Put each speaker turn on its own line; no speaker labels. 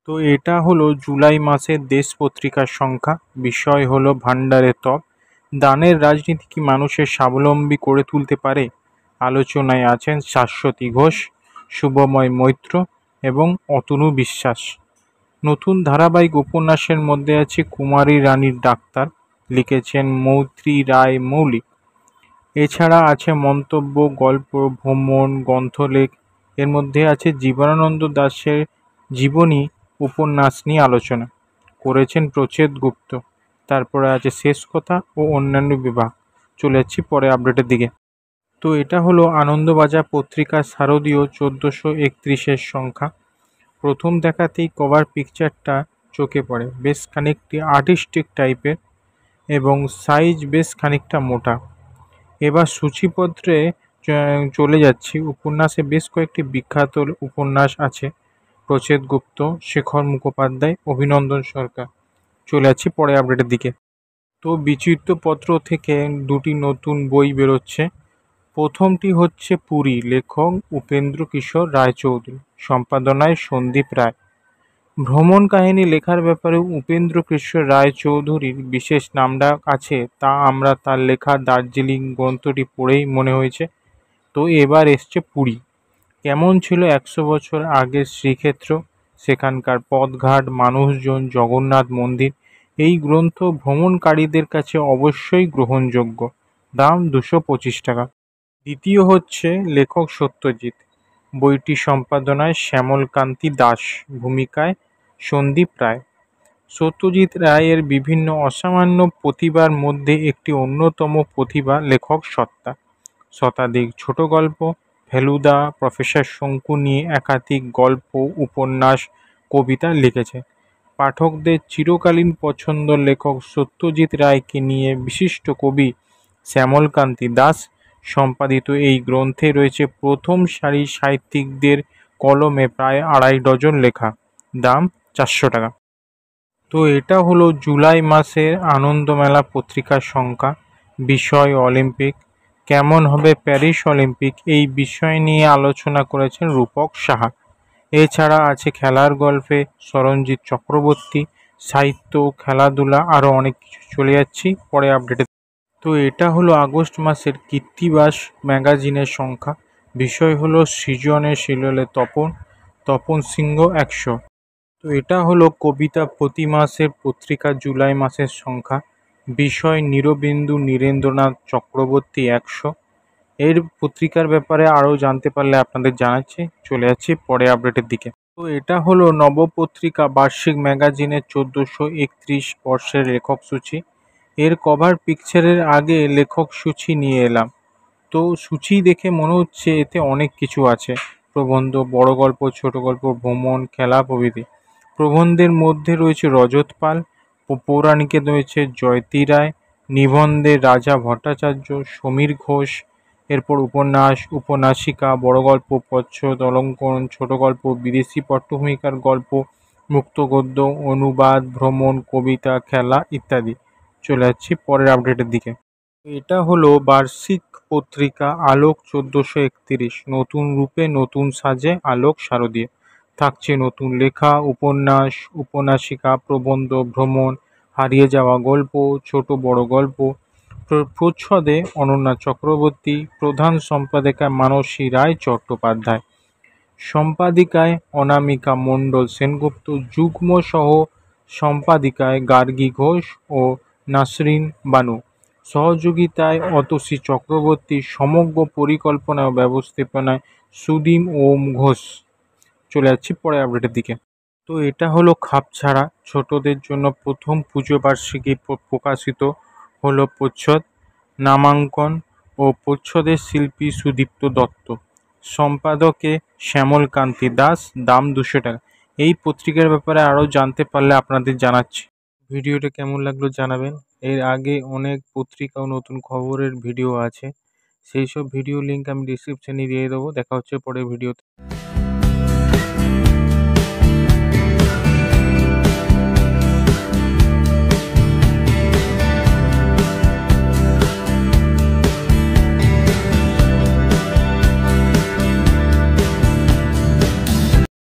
তো এটা হলো জুলাই মাসের দেশ পত্রিকার সংখ্যা। বিষয় হলো ভান্ডারে তপ, দানের রাজনীতি কি মানুষের স্বাবলম্বী করে তুলতে পারে। আলোচনায় আছেন শাশ্বতী ঘোষ, শুভময় মৈত্র এবং অতনু বিশ্বাস। নতুন ধারাবাহিক উপন্যাসের মধ্যে আছে কুমারী রানীর ডাক্তার, লিখেছেন মৈত্রী রায় মৌলিক। এছাড়া আছে মন্তব্য, গল্প, ভ্রমণ, গ্রন্থলেখ। এর মধ্যে আছে জীবনানন্দ দাশের জীবনী উপন্যাস নিয়ে আলোচনা করেছেন প্রচ্ছেদ গুপ্ত। তারপরে আছে শেষ কথা ও অন্যান্য বিভাগ। চলে যাচ্ছি পরে আপডেটের দিকে। তো এটা হলো আনন্দবাজার পত্রিকার শারদীয় 1431-এর সংখ্যা। প্রথম দেখাতেই কভার পিকচারটা চোখে পড়ে, বেশ খানিকটি আর্টিস্টিক টাইপের এবং সাইজ বেশ খানিকটা মোটা। এবার সূচিপত্রে চলে যাচ্ছি। উপন্যাসে বেশ কয়েকটি বিখ্যাত উপন্যাস আছে, প্রচ্ছেদ গুপ্ত, শেখর মুখোপাধ্যায়, অভিনন্দন সরকার। চলে যাচ্ছি পরে আপডেটের দিকে। তো বিচিত্রপত্র থেকে দুটি নতুন বই বেরোচ্ছে। প্রথমটি হচ্ছে পুরী, লেখক উপেন্দ্র কিশোর রায়চৌধুরী, সম্পাদনায় সন্দীপ রায়। ভ্রমণ কাহিনী লেখার ব্যাপারে উপেন্দ্র কিশোর রায়চৌধুরীর বিশেষ নামডাক আছে, তা আমরা তার লেখা দার্জিলিং গ্রন্থটি পড়েই মনে হয়েছে। তো এবার এসছে পুরী। কেমন ছিল 100 বছর আগের শ্রীক্ষেত্র, সেখানকার পথঘাট, মানুষজন, জগন্নাথ মন্দির। এই গ্রন্থ ভ্রমণকারীদের কাছে অবশ্যই গ্রহণযোগ্য। দাম 225 টাকা। দ্বিতীয় হচ্ছে লেখক সত্যজিৎ, বইটি সম্পাদনায় শ্যামলকান্তি দাস, ভূমিকায় সন্দীপ রায়। সত্যজিৎ রায়ের বিভিন্ন অসামান্য প্রতিভার মধ্যে একটি অন্যতম প্রতিভা লেখক সত্তা। শতাধিক ছোট গল্প, ফেলুদা, প্রফেসর শঙ্কু নিয়ে একাধিক গল্প, উপন্যাস, কবিতা লিখেছে। পাঠকদের চিরকালীন পছন্দ লেখক সত্যজিৎ রায়কে নিয়ে বিশিষ্ট কবি শ্যামলকান্তি দাস সম্পাদিত এই গ্রন্থে রয়েছে প্রথম সারির সাহিত্যিকদের কলমে প্রায় 2.5 ডজন লেখা। দাম 400 টাকা। তো এটা হলো জুলাই মাসের আনন্দমেলা পত্রিকার সংখ্যা। বিষয় অলিম্পিক, কেমন হবে প্যারিস অলিম্পিক, এই বিষয় নিয়ে আলোচনা করেছেন রূপক সাহা। এছাড়া আছে খেলার গল্পে সরঞ্জিৎ চক্রবর্তী, সাহিত্য, খেলাধুলা, আরও অনেক কিছু। চলে যাচ্ছি পরে আপডেটে। তো এটা হলো আগস্ট মাসের কীর্তিবাস ম্যাগাজিনের সংখ্যা। বিষয় হলো সৃজনের শিললে তপন, তপন সিংহ 100। তো এটা হলো কবিতা প্রতি মাসের পত্রিকা জুলাই মাসের সংখ্যা। বিষয় নীরবিন্দু নীরেন্দ্রনাথ চক্রবর্তী 100। এর পত্রিকার ব্যাপারে আরও জানতে পারলে আপনাদের জানাচ্ছি। চলে যাচ্ছি পরে আপডেটের দিকে। তো এটা হলো নবপত্রিকা বার্ষিক ম্যাগাজিনের 1431 বর্ষের লেখক সূচি। এর কভার পিকচারের আগে লেখক সূচি নিয়ে এলাম। তো সূচি দেখে মনে হচ্ছে এতে অনেক কিছু আছে, প্রবন্ধ, বড় গল্প, ছোট গল্প, ভ্রমণ, খেলা প্রভৃতি। প্রবন্ধের মধ্যে রয়েছে রজত পাল, পৌরাণিকে রয়েছে জয়তী রায়, নিবন্ধে রাজা ভট্টাচার্য, সমীর ঘোষ। এরপর উপন্যাস, উপন্যাসিকা, বড় গল্প, প্রচ্ছদ, অলঙ্করণ, ছোট গল্প, বিদেশি পটভূমিকার গল্প, মুক্ত গদ্য, অনুবাদ, ভ্রমণ, কবিতা, খেলা ইত্যাদি। চলে যাচ্ছি পরের আপডেটের দিকে। এটা হলো বার্ষিক পত্রিকা আলোক 1431, নতুন রূপে নতুন সাজে আলোক শারদীয়। থাকছে নতুন লেখা, উপন্যাস, উপন্যাসিকা, প্রবন্ধ, ভ্রমণ, হারিয়ে যাওয়া গল্প, ছোট বড় গল্প। প্রচ্ছদে অনন্যা চক্রবর্তী, প্রধান সম্পাদিকা মানসী রায় চট্টোপাধ্যায়, সম্পাদিকায় অনামিকা মণ্ডল সেনগুপ্ত, যুগ্ম সহ সম্পাদিকায় গার্গী ঘোষ ও নাসরিন বানু, সহযোগিতায় অতসী চক্রবর্তী, সমগ্র পরিকল্পনা ও ব্যবস্থাপনায় সুদীম ওম ঘোষ। চলে যাচ্ছি পরে আপডেটের দিকে। তো এটা হলো খাপছাড়া, ছোটদের জন্য প্রথম পুজো বার্ষিকী প্রকাশিত হলো প্রচ্ছদ। নামাঙ্কন ও প্রচ্ছদের শিল্পী সুদীপ্ত দত্ত, সম্পাদকে শ্যামলকান্তি দাস। দাম 200 টাকা। এই পত্রিকার ব্যাপারে আরও জানতে পারলে আপনাদের জানাচ্ছি। ভিডিওটা কেমন লাগলো জানাবেন। এর আগে অনেক পত্রিকা ও নতুন খবরের ভিডিও আছে, সেই সব ভিডিও লিঙ্ক আমি ডিসক্রিপশানে দিয়ে দেবো। দেখা হচ্ছে পরের ভিডিওতে।